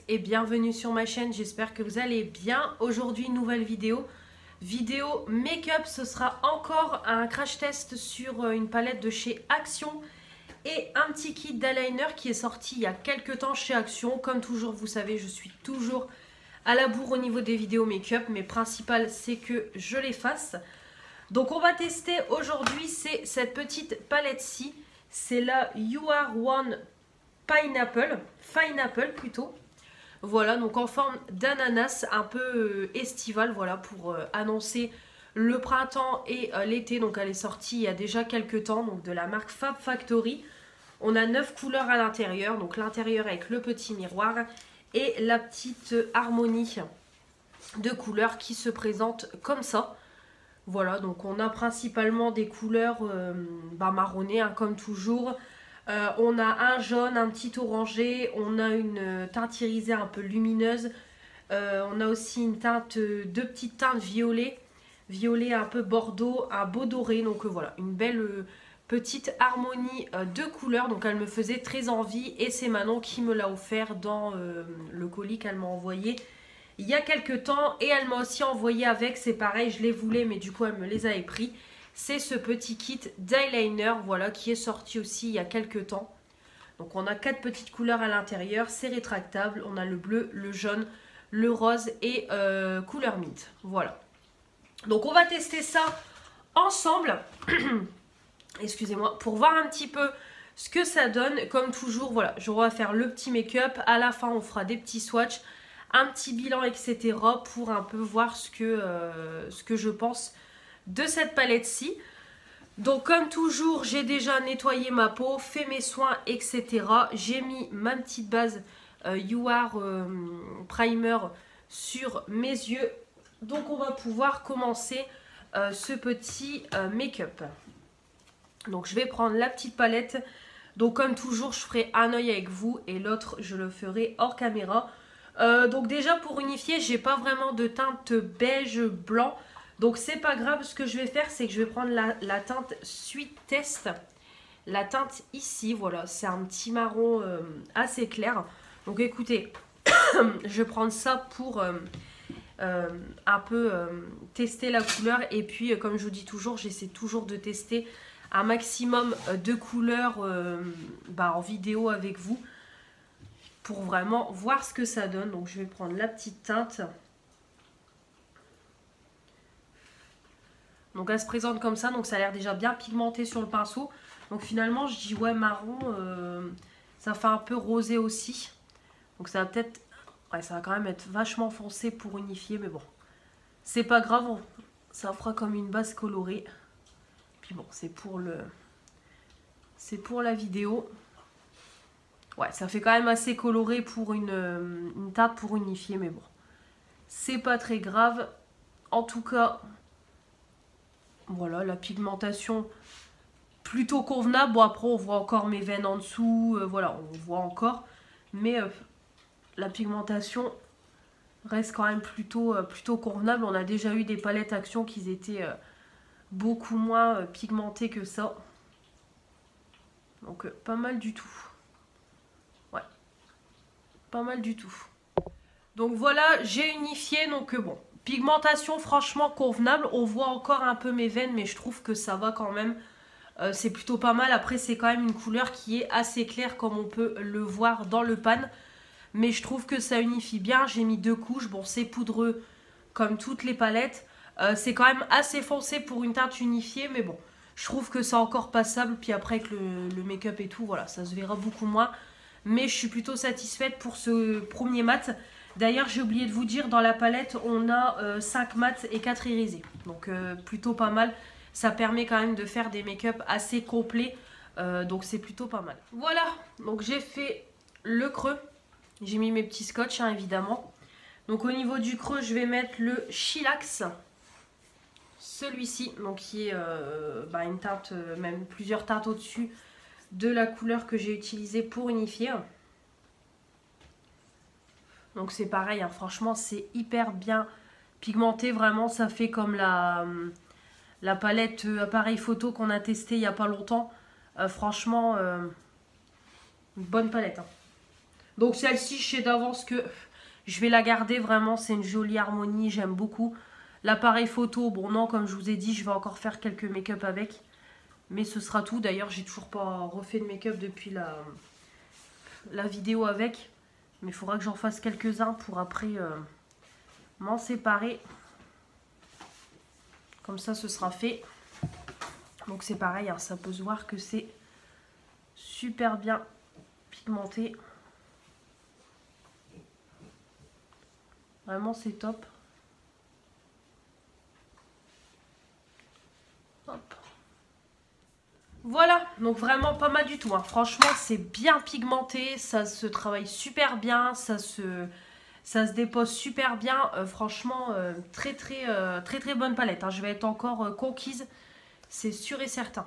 et bienvenue sur ma chaîne, j'espère que vous allez bien. Aujourd'hui, nouvelle vidéo make-up. Ce sera encore un crash test sur une palette de chez Action et un petit kit d'eyeliner qui est sorti il y a quelques temps chez Action. Comme toujours, vous savez, je suis toujours à la bourre au niveau des vidéos make-up, mais principal c'est que je les fasse. Donc on va tester aujourd'hui, c'est cette petite palette-ci, c'est la You Are One Pineapple plutôt. Voilà, donc en forme d'ananas, un peu estival, voilà, pour annoncer le printemps et l'été. Donc elle est sortie il y a déjà quelques temps, donc de la marque Fab Factory. On a 9 couleurs à l'intérieur, donc l'intérieur avec le petit miroir et la petite harmonie de couleurs qui se présente comme ça. Voilà, donc on a principalement des couleurs marronnées, hein, comme toujours. On a un jaune, un petit orangé, on a une teinte irisée un peu lumineuse. On a aussi une teinte, deux petites teintes violet un peu bordeaux, un beau doré. Donc voilà, une belle petite harmonie de couleurs. Donc elle me faisait très envie et c'est Manon qui me l'a offert dans le colis qu'elle m'a envoyé il y a quelques temps. Et elle m'a aussi envoyé avec, c'est pareil, je les voulais mais du coup elle me les avait pris. C'est ce petit kit d'eyeliner, voilà, qui est sorti aussi il y a quelques temps. Donc on a 4 petites couleurs à l'intérieur, c'est rétractable. On a le bleu, le jaune, le rose et couleur mint. Voilà. Donc on va tester ça ensemble. Excusez-moi, pour voir un petit peu ce que ça donne. Comme toujours, voilà, je vais faire le petit make-up. À la fin, on fera des petits swatchs, un petit bilan, etc. pour un peu voir ce que je pense de cette palette-ci. Donc comme toujours, j'ai déjà nettoyé ma peau, fait mes soins, etc. J'ai mis ma petite base You Are Primer sur mes yeux. Donc on va pouvoir commencer ce petit make-up. Donc je vais prendre la petite palette. Donc comme toujours, je ferai un œil avec vous et l'autre, je le ferai hors caméra. Donc déjà pour unifier, j'ai pas vraiment de teinte beige blanc. Donc c'est pas grave, ce que je vais faire, c'est que je vais prendre la teinte Sweet Test. La teinte ici, voilà, c'est un petit marron assez clair. Donc écoutez, je vais prendre ça pour un peu tester la couleur. Et puis comme je vous dis toujours, j'essaie toujours de tester un maximum de couleurs en vidéo avec vous. Pour vraiment voir ce que ça donne. Donc je vais prendre la petite teinte. Donc elle se présente comme ça, donc ça a l'air déjà bien pigmenté sur le pinceau. Donc finalement je dis ouais, marron, ça fait un peu rosé aussi. Donc ça va peut-être, ouais, ça va quand même être vachement foncé pour unifier, mais bon. C'est pas grave, ça fera comme une base colorée. Puis bon, c'est pour la vidéo. Ouais, ça fait quand même assez coloré pour une teinte pour unifier, mais bon. C'est pas très grave. En tout cas... Voilà, la pigmentation plutôt convenable. Bon, après, on voit encore mes veines en dessous. Voilà, on voit encore. Mais la pigmentation reste quand même plutôt convenable. On a déjà eu des palettes Action qui étaient beaucoup moins pigmentées que ça. Donc, pas mal du tout. Ouais, pas mal du tout. Donc, voilà, j'ai unifié. Donc, bon. Pigmentation franchement convenable, on voit encore un peu mes veines mais je trouve que ça va quand même, c'est plutôt pas mal. Après c'est quand même une couleur qui est assez claire comme on peut le voir dans le pan, mais je trouve que ça unifie bien. J'ai mis 2 couches, bon c'est poudreux comme toutes les palettes, c'est quand même assez foncé pour une teinte unifiée, mais bon je trouve que c'est encore passable. Puis après avec le make-up et tout, voilà, ça se verra beaucoup moins, mais je suis plutôt satisfaite pour ce premier mat. D'ailleurs, j'ai oublié de vous dire, dans la palette, on a 5 mats et 4 irisés. Donc, plutôt pas mal. Ça permet quand même de faire des make-up assez complets. Donc, c'est plutôt pas mal. Voilà, donc j'ai fait le creux. J'ai mis mes petits scotch, hein, évidemment. Donc, au niveau du creux, je vais mettre le Chillax. Celui-ci, donc qui est une teinte, même plusieurs teintes au-dessus de la couleur que j'ai utilisée pour unifier. Donc c'est pareil, hein, franchement c'est hyper bien pigmenté, vraiment ça fait comme la palette appareil photo qu'on a testé il n'y a pas longtemps. Franchement, une bonne palette. Hein. Donc celle-ci, je sais d'avance que je vais la garder. Vraiment, c'est une jolie harmonie, j'aime beaucoup. L'appareil photo, bon non, comme je vous ai dit, je vais encore faire quelques make-up avec. Mais ce sera tout. D'ailleurs, j'ai toujours pas refait de make-up depuis la vidéo avec. Mais il faudra que j'en fasse quelques-uns pour après m'en séparer. Comme ça, ce sera fait. Donc c'est pareil, hein, ça peut se voir que c'est super bien pigmenté. Vraiment, c'est top. Hop. Voilà, donc vraiment pas mal du tout. Hein. Franchement, c'est bien pigmenté, ça se travaille super bien, ça se dépose super bien. Franchement, très bonne palette. Hein. Je vais être encore conquise, c'est sûr et certain.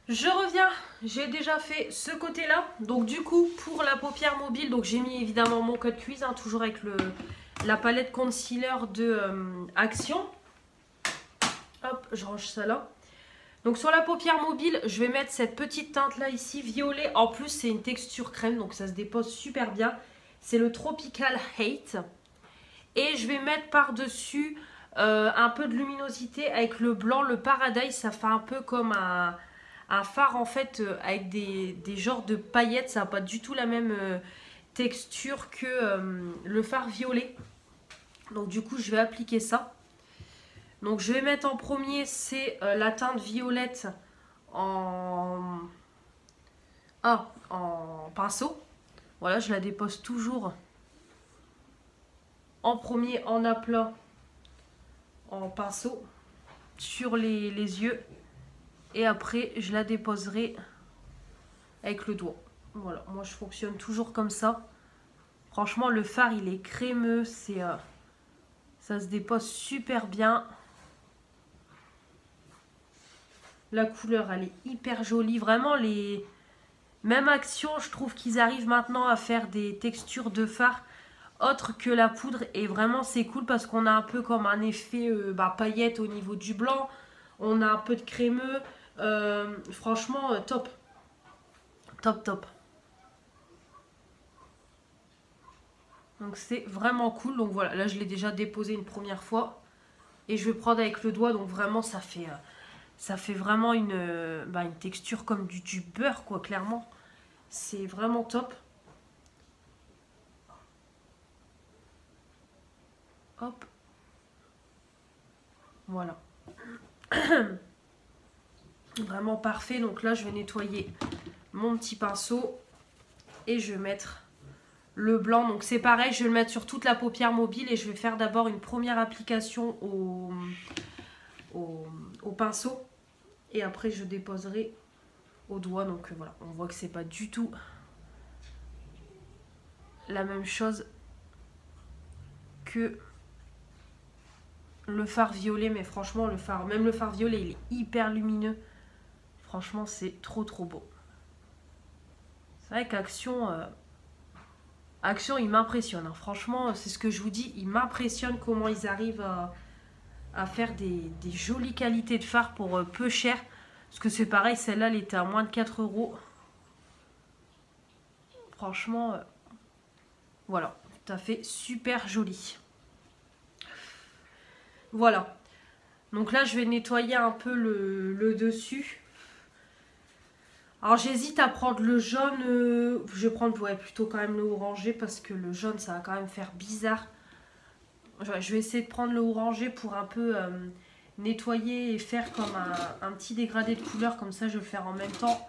Je reviens, j'ai déjà fait ce côté-là. Donc du coup, pour la paupière mobile, donc j'ai mis évidemment mon code quiz, hein, toujours avec la palette concealer de Action. Hop, je range ça là. Donc sur la paupière mobile, je vais mettre cette petite teinte là ici, violet. En plus, c'est une texture crème, donc ça se dépose super bien. C'est le Tropical Hate. Et je vais mettre par-dessus un peu de luminosité avec le blanc, le Paradise. Ça fait un peu comme un fard en fait avec des genres de paillettes. Ça n'a pas du tout la même texture que le fard violet. Donc du coup, je vais appliquer ça. Donc je vais mettre en premier, c'est la teinte violette en pinceau. Voilà, je la dépose toujours en premier en aplat en pinceau sur les yeux. Et après, je la déposerai avec le doigt. Voilà, moi je fonctionne toujours comme ça. Franchement, le fard, il est crémeux. Ça se dépose super bien. La couleur, elle est hyper jolie. Vraiment, les mêmes actions, je trouve qu'ils arrivent maintenant à faire des textures de fard autres que la poudre. Et vraiment, c'est cool parce qu'on a un peu comme un effet paillette au niveau du blanc. On a un peu de crémeux. Franchement, top. Top. Donc, c'est vraiment cool. Donc, voilà. Là, je l'ai déjà déposé une première fois. Et je vais prendre avec le doigt. Donc, vraiment, ça fait vraiment une texture comme du beurre, quoi, clairement. C'est vraiment top. Hop. Voilà. Vraiment parfait. Donc là, je vais nettoyer mon petit pinceau. Et je vais mettre le blanc. Donc c'est pareil, je vais le mettre sur toute la paupière mobile. Et je vais faire d'abord une première application au pinceau. Et après, je déposerai au doigt. Donc voilà, on voit que c'est pas du tout la même chose que le fard violet. Mais franchement, même le fard violet, il est hyper lumineux. Franchement, c'est trop beau. C'est vrai qu'Action, Action, il m'impressionne. Hein. Franchement, c'est ce que je vous dis. Il m'impressionne comment ils arrivent à faire des jolies qualités de fard pour peu cher. Parce que c'est pareil, celle-là, elle était à moins de 4 €. Franchement, voilà, tout à fait super joli. Voilà. Donc là, je vais nettoyer un peu le dessus. Alors j'hésite à prendre le jaune. Je vais prendre plutôt quand même le orangé parce que le jaune, ça va quand même faire bizarre. Je vais essayer de prendre le orangé pour un peu nettoyer et faire comme un petit dégradé de couleur. Comme ça, je vais le faire en même temps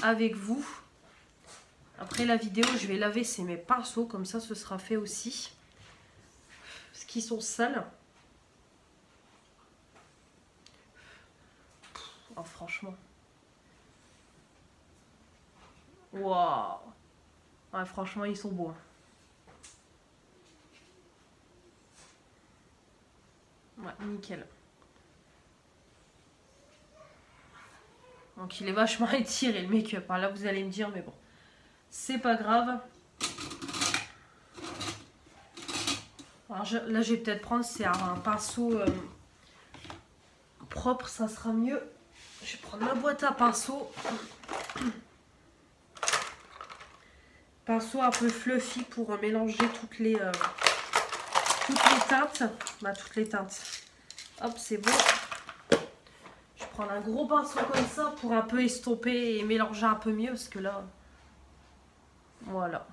avec vous. Après la vidéo, je vais laver mes pinceaux. Comme ça, ce sera fait aussi. Parce qu'ils sont sales. Oh, franchement. Waouh. Ouais, franchement, ils sont beaux. Ouais, nickel. Donc il est vachement étiré le make-up. Là, vous allez me dire, mais bon, c'est pas grave. Alors, là, je vais peut-être prendre, c'est un pinceau propre, ça sera mieux. Je vais prendre ma boîte à pinceaux. pinceau un peu fluffy pour mélanger toutes les teintes. Bah, toutes les teintes. Hop, c'est bon. Je vais prendre un gros pinceau comme ça pour un peu estomper et mélanger un peu mieux parce que là, voilà.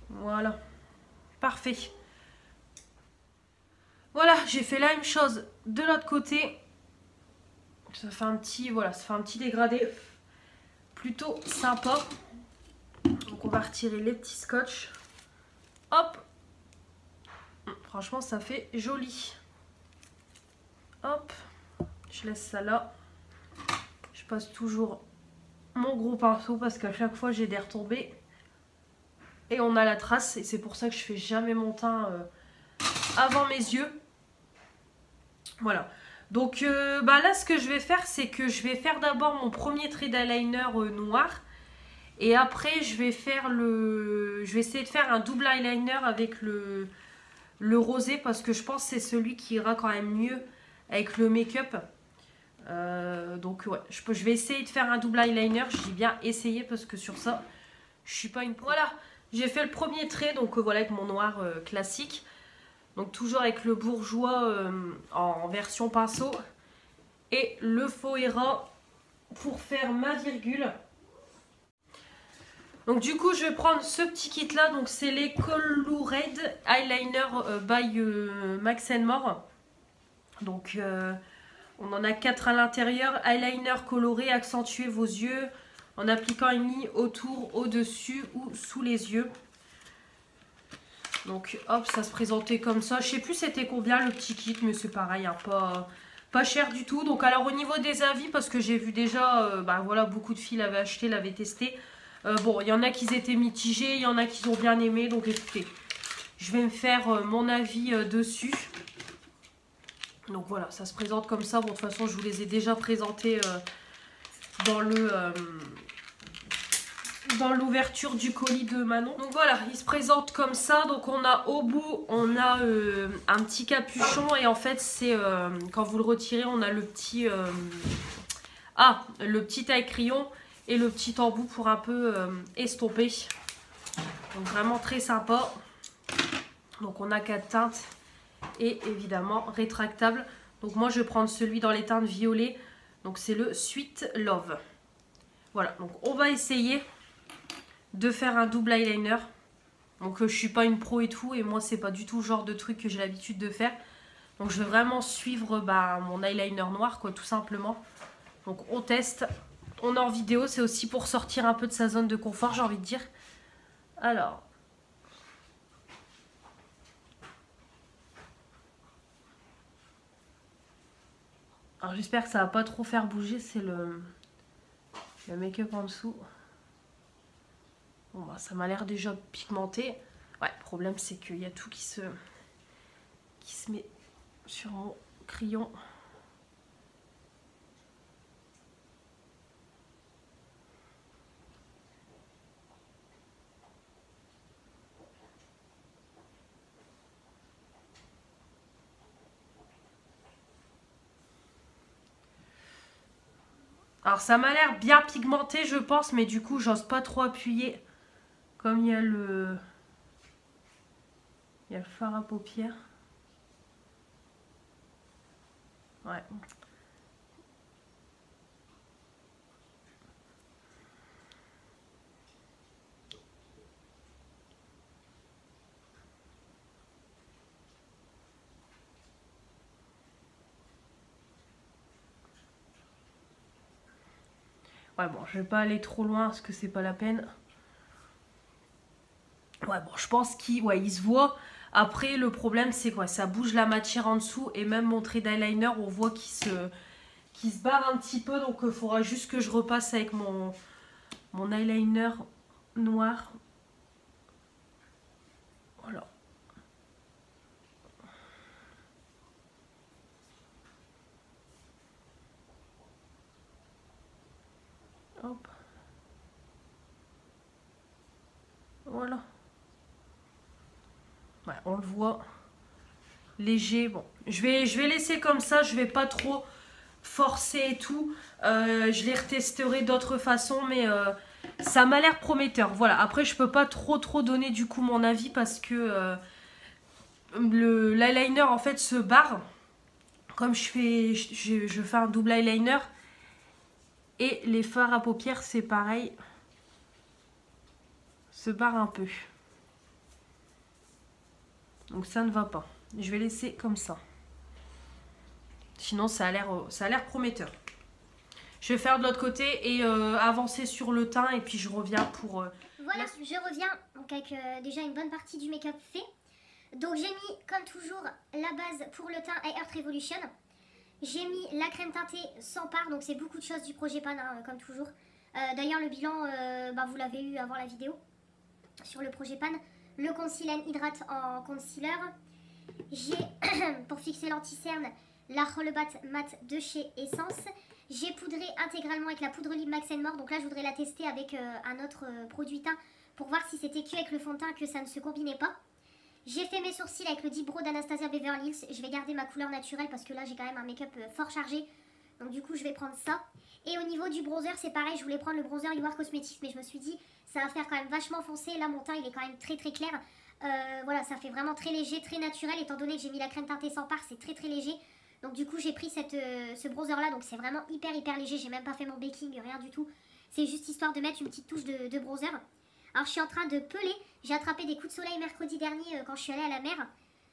Voilà. Parfait. Voilà, j'ai fait la même chose de l'autre côté. Ça fait un petit, voilà, ça fait un petit dégradé plutôt sympa. Donc on va retirer les petits scotch. Hop. Franchement, ça fait joli. Hop. Je laisse ça là. Je passe toujours mon gros pinceau parce qu'à chaque fois j'ai des retombées. Et on a la trace. Et c'est pour ça que je fais jamais mon teint avant mes yeux. Voilà. Donc bah là, ce que je vais faire, c'est que je vais faire d'abord mon premier trait d'eyeliner noir. Et après, je vais essayer de faire un double eyeliner avec le rosé parce que je pense que c'est celui qui ira quand même mieux avec le make-up. Donc ouais, je vais essayer de faire un double eyeliner. Je dis bien essayer parce que sur ça, je suis pas une pro. Voilà, j'ai fait le premier trait, donc voilà, avec mon noir classique. Donc toujours avec le bourgeois en version pinceau. Et le faux Hera pour faire ma virgule. Donc du coup je vais prendre ce petit kit là. Donc c'est les Colored Eyeliner by Max More. Donc on en a 4 à l'intérieur. Eyeliner coloré, accentuez vos yeux en appliquant une ligne autour, au-dessus ou sous les yeux. Donc hop, ça se présentait comme ça. Je sais plus c'était combien le petit kit, mais c'est pareil, hein, pas cher du tout. Donc alors au niveau des avis, parce que j'ai vu déjà, bah voilà, beaucoup de filles l'avaient acheté, l'avaient testé. Bon, il y en a qui étaient mitigés, il y en a qui ont bien aimé. Donc écoutez, je vais me faire mon avis dessus. Donc voilà, ça se présente comme ça. Bon, de toute façon, je vous les ai déjà présentés dans l'ouverture du colis de Manon. Donc voilà, il se présente comme ça. Donc on a au bout, on a un petit capuchon. Et en fait, c'est quand vous le retirez, on a le petit le petit taille-crayon et le petit embout pour un peu estomper. Donc vraiment très sympa. Donc on a 4 teintes et évidemment rétractable. Donc moi je vais prendre celui dans les teintes violet. Donc c'est le Sweet Love. Voilà, donc on va essayer de faire un double eyeliner. Donc je suis pas une pro et tout, et moi c'est pas du tout le genre de truc que j'ai l'habitude de faire. Donc je vais vraiment suivre mon eyeliner noir, quoi, tout simplement. Donc on teste, on est en vidéo, c'est aussi pour sortir un peu de sa zone de confort, j'ai envie de dire. Alors j'espère que ça va pas trop faire bouger, c'est le make-up en dessous. Bon bah ça m'a l'air déjà pigmenté. Ouais, le problème c'est qu'il y a tout qui se met sur mon crayon. Alors ça m'a l'air bien pigmenté je pense, mais du coup j'ose pas trop appuyer. Comme il y a le fard à paupières. Ouais. Ouais, bon, je vais pas aller trop loin parce que c'est pas la peine. Ouais, bon, je pense qu'il se voit. Après, le problème, c'est quoi? Ça bouge la matière en dessous. Et même mon trait d'eyeliner, on voit qu'il se barre un petit peu. Donc, il faudra juste que je repasse avec mon eyeliner noir. Voilà. Hop. Voilà. Ouais, on le voit léger. Bon, je vais laisser comme ça. Je vais pas trop forcé et tout. Je les retesterai d'autres façons, mais ça m'a l'air prometteur. Voilà, après je peux pas trop donner du coup mon avis parce que l'eyeliner en fait se barre. Comme je fais un double eyeliner. Et les fards à paupières c'est pareil. Se barre un peu. Donc ça ne va pas. Je vais laisser comme ça. Sinon ça a l'air prometteur. Je vais faire de l'autre côté et avancer sur le teint et puis je reviens pour... Voilà, je reviens donc avec déjà une bonne partie du make-up fait. Donc j'ai mis comme toujours la base pour le teint Earth Revolution. J'ai mis la crème teintée sans part, donc c'est beaucoup de choses du projet Pan hein, comme toujours. D'ailleurs le bilan, vous l'avez eu avant la vidéo sur le projet Pan. Le concealer hydrate en concealer. J'ai pour fixer l'anti-cerne la Rollebat Matte de chez Essence. J'ai poudré intégralement avec la poudre lip Max More. Donc là je voudrais la tester avec un autre produit teint pour voir si c'était que avec le fond de teint que ça ne se combinait pas. J'ai fait mes sourcils avec le Deep Brow d'Anastasia Beverly Hills. Je vais garder ma couleur naturelle parce que là j'ai quand même un make-up fort chargé. Donc du coup je vais prendre ça. Et au niveau du bronzer c'est pareil, je voulais prendre le bronzer You Are Cosmetics. Mais je me suis dit ça va faire quand même vachement foncé. Là mon teint il est quand même très clair. Voilà, ça fait vraiment très léger, très naturel. Étant donné que j'ai mis la crème teintée sans part, c'est très léger. Donc du coup j'ai pris ce bronzer là. Donc c'est vraiment hyper léger. J'ai même pas fait mon baking, rien du tout. C'est juste histoire de mettre une petite touche de bronzer. Alors je suis en train de peler, j'ai attrapé des coups de soleil mercredi dernier quand je suis allée à la mer.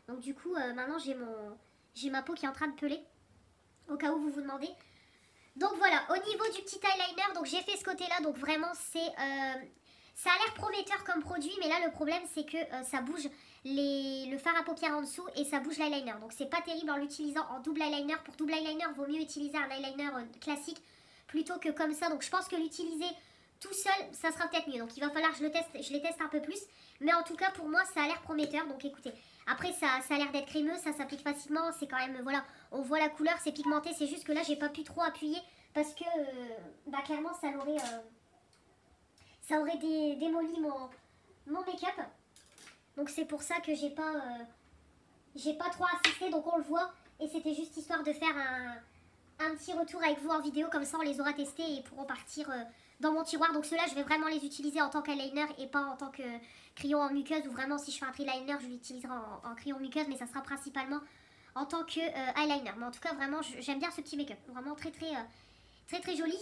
Donc du coup maintenant j'ai ma peau qui est en train de peler, au cas où vous vous demandez. Donc voilà, au niveau du petit eyeliner, donc j'ai fait ce côté là, donc vraiment c'est... ça a l'air prometteur comme produit, mais là le problème c'est que ça bouge le fard à paupières en dessous et ça bouge l'eyeliner. Donc c'est pas terrible en l'utilisant en double eyeliner. Pour double eyeliner, vaut mieux utiliser un eyeliner classique plutôt que comme ça. Donc je pense que l'utiliser tout seul, ça sera peut-être mieux. Donc il va falloir que je les teste un peu plus. Mais en tout cas, pour moi, ça a l'air prometteur. Donc écoutez, après, ça a l'air d'être crémeux, ça s'applique facilement. C'est quand même, voilà, on voit la couleur, c'est pigmenté. C'est juste que là, j'ai pas pu trop appuyer parce que, clairement, ça aurait démoli mon make-up. Donc c'est pour ça que j'ai pas trop assisté. Donc on le voit. Et c'était juste histoire de faire un petit retour avec vous en vidéo. Comme ça, on les aura testés et ils pourront partir... dans mon tiroir. Donc ceux-là je vais vraiment les utiliser en tant qu'eyeliner et pas en tant que crayon en muqueuse, ou vraiment si je fais un tri-liner je l'utiliserai en crayon muqueuse, mais ça sera principalement en tant que eyeliner. Mais en tout cas vraiment j'aime bien ce petit make-up, vraiment très joli.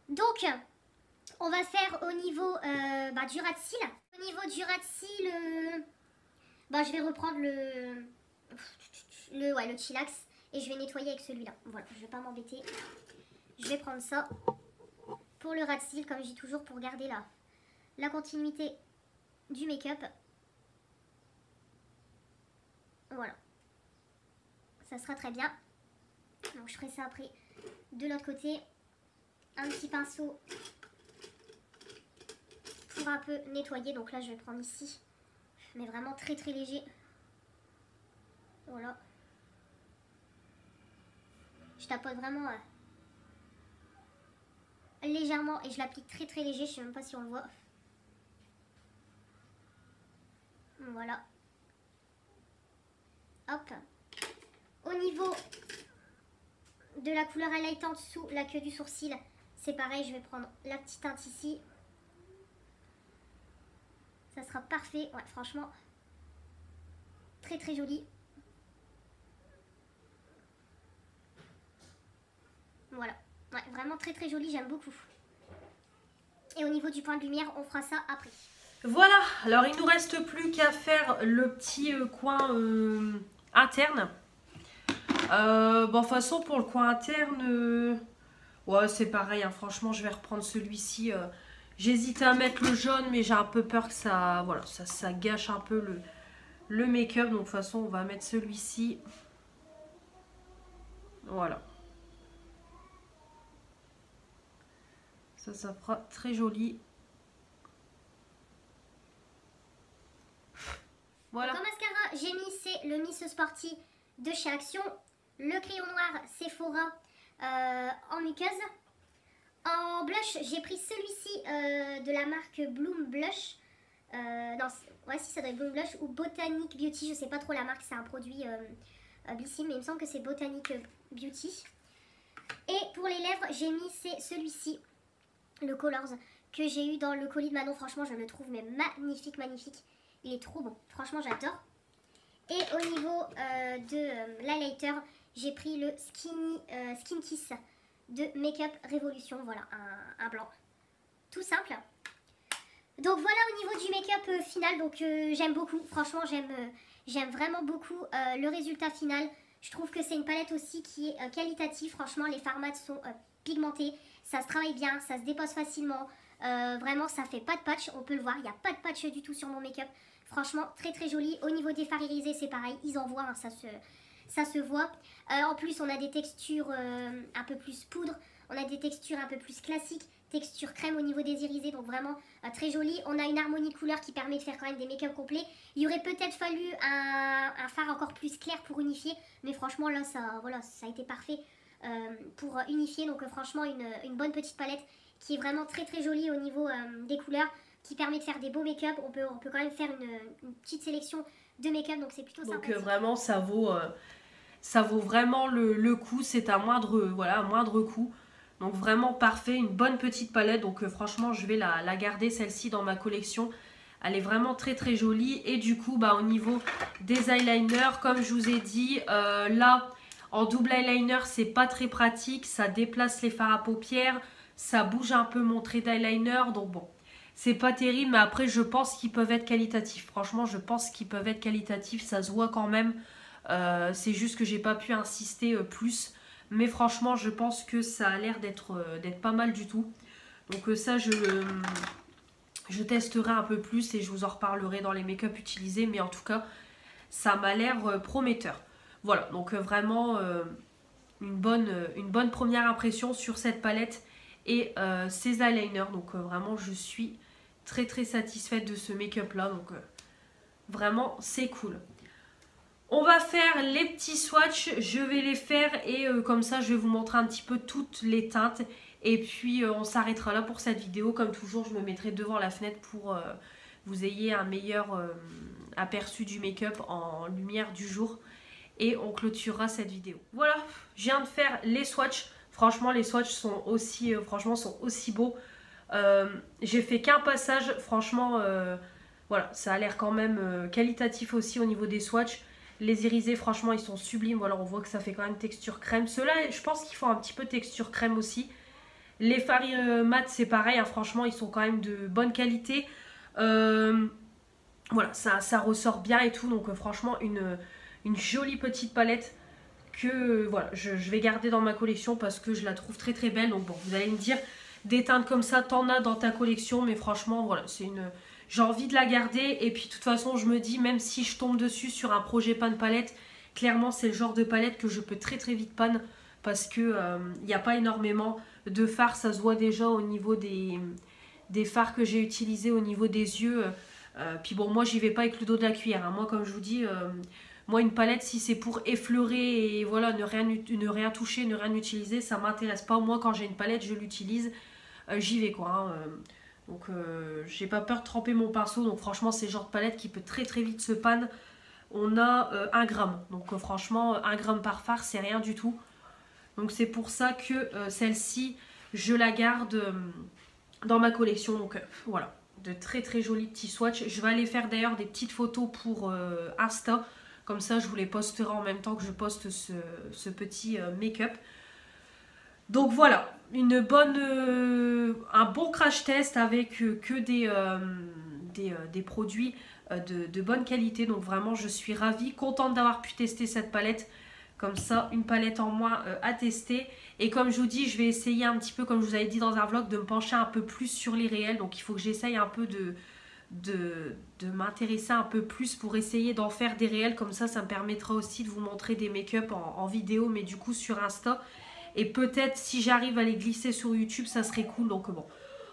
Donc on va faire au niveau du ras de cils. Au niveau du ras de cils, je vais reprendre le Chillax et je vais nettoyer avec celui-là. Voilà, je vais pas m'embêter, je vais prendre ça pour le ras de cils, comme je dis toujours, pour garder la continuité du make-up. Voilà. Ça sera très bien. Donc je ferai ça après de l'autre côté. Un petit pinceau pour un peu nettoyer. Donc là je vais prendre ici. Mais vraiment très léger. Voilà. Je tapote vraiment... légèrement et je l'applique très léger, je sais même pas si on le voit. Voilà. Hop. Au niveau de la couleur highlightante sous la queue du sourcil, c'est pareil, je vais prendre la petite teinte ici. Ça sera parfait, ouais, franchement. Très joli. Voilà. Ouais, vraiment très joli, j'aime beaucoup. Et au niveau du point de lumière, on fera ça après. Voilà, alors il nous reste plus qu'à faire le petit coin interne. De toute façon pour le coin interne, ouais c'est pareil, hein, franchement je vais reprendre celui-ci. J'hésitais à mettre le jaune mais j'ai un peu peur que ça gâche un peu le make-up. Donc de toute façon on va mettre celui-ci. Voilà. Ça fera très joli. Voilà. Donc en mascara, j'ai mis, c'est le Miss Sporty de chez Action. Le crayon noir Sephora en muqueuse. En blush, j'ai pris celui-ci de la marque Bloom Blush. Non, ouais, si ça doit être Bloom Blush ou Botanic Beauty. Je sais pas trop la marque, c'est un produit Blissim, mais il me semble que c'est Botanic Beauty. Et pour les lèvres, j'ai mis celui-ci, le Colors, que j'ai eu dans le colis de Manon. Franchement, je le trouve mais magnifique, magnifique. Il est trop bon. Franchement, j'adore. Et au niveau de l'highlighter, j'ai pris le Skin Kiss de Makeup Revolution. Voilà, un blanc. Tout simple. Donc voilà au niveau du make-up final. Donc j'aime beaucoup. Franchement, j'aime vraiment beaucoup le résultat final. Je trouve que c'est une palette aussi qui est qualitative. Franchement, les fards mat sont pigmentés. Ça se travaille bien, ça se dépose facilement. Vraiment, ça fait pas de patch. On peut le voir, il n'y a pas de patch du tout sur mon make-up. Franchement, très très joli. Au niveau des fards irisés, c'est pareil. Ils en voient, hein, ça se voit. En plus, on a des textures un peu plus poudre. On a des textures un peu plus classiques. Texture crème au niveau des irisés, donc vraiment très joli. On a une harmonie couleur qui permet de faire quand même des make-up complets. Il aurait peut-être fallu un fard encore plus clair pour unifier, mais franchement là ça a été parfait pour unifier. Donc franchement une bonne petite palette qui est vraiment très très jolie au niveau des couleurs, qui permet de faire des beaux make-up. On peut quand même faire une petite sélection de make-up, donc c'est plutôt sympa. Donc vraiment ça vaut vraiment le coup. C'est à moindre coût. Donc vraiment parfait, une bonne petite palette. Donc franchement je vais la garder celle-ci dans ma collection. Elle est vraiment très très jolie. Et du coup au niveau des eyeliners, comme je vous ai dit, là en double eyeliner c'est pas très pratique. Ça déplace les fards à paupières, ça bouge un peu mon trait d'eyeliner. Donc bon, c'est pas terrible, mais après je pense qu'ils peuvent être qualitatifs. Franchement je pense qu'ils peuvent être qualitatifs, ça se voit quand même. C'est juste que j'ai pas pu insister plus. Mais franchement, je pense que ça a l'air d'être pas mal du tout. Donc ça, je testerai un peu plus et je vous en reparlerai dans les make-up utilisés. Mais en tout cas, ça m'a l'air prometteur. Voilà, donc vraiment une bonne première impression sur cette palette et ces eyeliners. Donc vraiment, je suis très très satisfaite de ce make-up là. Donc vraiment, c'est cool. On va faire les petits swatchs, je vais les faire et comme ça je vais vous montrer un petit peu toutes les teintes. Et puis on s'arrêtera là pour cette vidéo. Comme toujours, je me mettrai devant la fenêtre pour vous ayez un meilleur aperçu du make-up en lumière du jour. Et on clôturera cette vidéo. Voilà, je viens de faire les swatchs. Franchement, les swatchs sont aussi beaux. J'ai fait qu'un passage. Franchement, voilà, ça a l'air quand même qualitatif aussi au niveau des swatchs. Les irisés, franchement, ils sont sublimes. Voilà, on voit que ça fait quand même texture crème. Ceux-là, je pense qu'ils font un petit peu texture crème aussi. Les fards mat, c'est pareil. Hein, franchement, ils sont quand même de bonne qualité. Voilà, ça ressort bien et tout. Donc, franchement, une jolie petite palette que voilà, je vais garder dans ma collection parce que je la trouve très très belle. Donc, bon, vous allez me dire, des teintes comme ça, t'en as dans ta collection. Mais franchement, voilà, c'est une... J'ai envie de la garder et puis de toute façon je me dis, même si je tombe dessus sur un projet pan palette, clairement c'est le genre de palette que je peux très très vite pan parce que il n'y a pas énormément de fards. Ça se voit déjà au niveau des fards que j'ai utilisés au niveau des yeux. Puis bon, moi j'y vais pas avec le dos de la cuillère. Hein. Moi comme je vous dis, moi une palette si c'est pour effleurer et voilà, ne rien toucher, ne rien utiliser, ça m'intéresse pas. Moi quand j'ai une palette je l'utilise, j'y vais quoi. Hein. Donc j'ai pas peur de tremper mon pinceau. Donc franchement c'est le genre de palette qui peut très très vite se pan. On a 1 gramme. Donc franchement 1 gramme par fard c'est rien du tout. Donc c'est pour ça que celle-ci je la garde dans ma collection. Donc voilà, de très très jolis petits swatchs. Je vais aller faire d'ailleurs des petites photos pour Insta. Comme ça je vous les posterai en même temps que je poste ce petit make-up. Donc voilà, un bon crash test avec que des produits de bonne qualité. Donc vraiment je suis ravie, contente d'avoir pu tester cette palette. Comme ça, une palette en moins à tester. Et comme je vous dis, je vais essayer un petit peu, comme je vous avais dit dans un vlog, de me pencher un peu plus sur les réels. Donc il faut que j'essaye un peu de m'intéresser un peu plus pour essayer d'en faire des réels. Comme ça me permettra aussi de vous montrer des make-up en vidéo, mais du coup sur Insta. Et peut-être si j'arrive à les glisser sur YouTube, ça serait cool. Donc bon,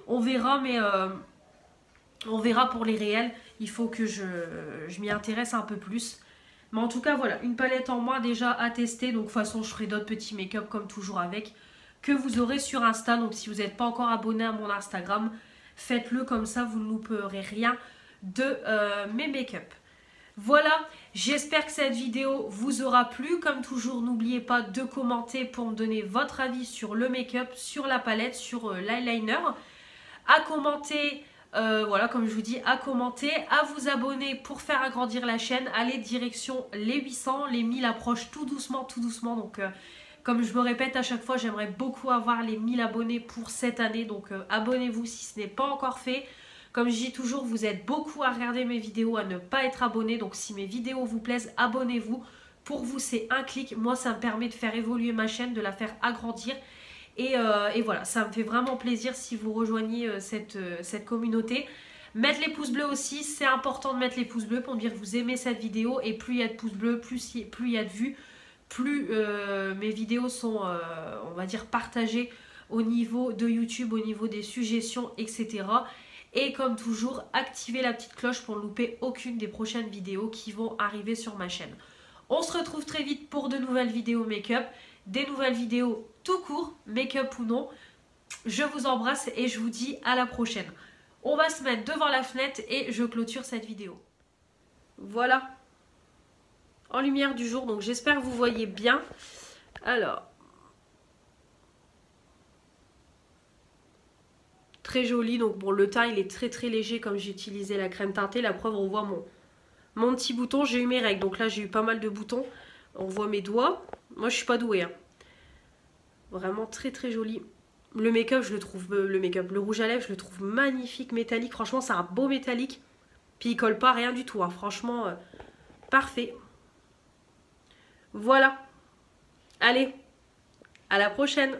on verra, mais on verra pour les réels. Il faut que je m'y intéresse un peu plus. Mais en tout cas, voilà, une palette en moins déjà à tester. Donc de toute façon, je ferai d'autres petits make-up comme toujours avec, que vous aurez sur Insta. Donc si vous n'êtes pas encore abonné à mon Instagram, faites-le comme ça, vous ne louperez rien de mes make-up. Voilà, j'espère que cette vidéo vous aura plu. Comme toujours, n'oubliez pas de commenter pour me donner votre avis sur le make-up, sur la palette, sur l'eyeliner. À commenter, voilà, comme je vous dis, à commenter, à vous abonner pour faire agrandir la chaîne. Allez, direction les 800, les 1000 approchent tout doucement, tout doucement. Donc, comme je me répète à chaque fois, j'aimerais beaucoup avoir les 1000 abonnés pour cette année. Donc, abonnez-vous si ce n'est pas encore fait. Comme je dis toujours, vous êtes beaucoup à regarder mes vidéos, à ne pas être abonné. Donc si mes vidéos vous plaisent, abonnez-vous. Pour vous, c'est un clic. Moi, ça me permet de faire évoluer ma chaîne, de la faire agrandir. Et voilà, ça me fait vraiment plaisir si vous rejoignez cette communauté. Mettre les pouces bleus aussi, c'est important de mettre les pouces bleus pour me dire que vous aimez cette vidéo. Et plus il y a de pouces bleus, plus il y a de vues, plus mes vidéos sont, on va dire, partagées au niveau de YouTube, au niveau des suggestions, etc. Et comme toujours, activez la petite cloche pour ne louper aucune des prochaines vidéos qui vont arriver sur ma chaîne. On se retrouve très vite pour de nouvelles vidéos make-up, des nouvelles vidéos tout court, make-up ou non. Je vous embrasse et je vous dis à la prochaine. On va se mettre devant la fenêtre et je clôture cette vidéo. Voilà, en lumière du jour, donc j'espère que vous voyez bien. Alors, très joli, donc bon, le teint il est très très léger comme j'ai utilisé la crème teintée. La preuve, on voit mon petit bouton, j'ai eu mes règles, donc là j'ai eu pas mal de boutons. On voit mes doigts, moi je suis pas douée, hein. Vraiment très très joli. Le make-up, je le trouve, le rouge à lèvres, je le trouve magnifique, métallique. Franchement, c'est un beau métallique. Puis il colle pas rien du tout, hein. Franchement, parfait. Voilà. Allez, à la prochaine.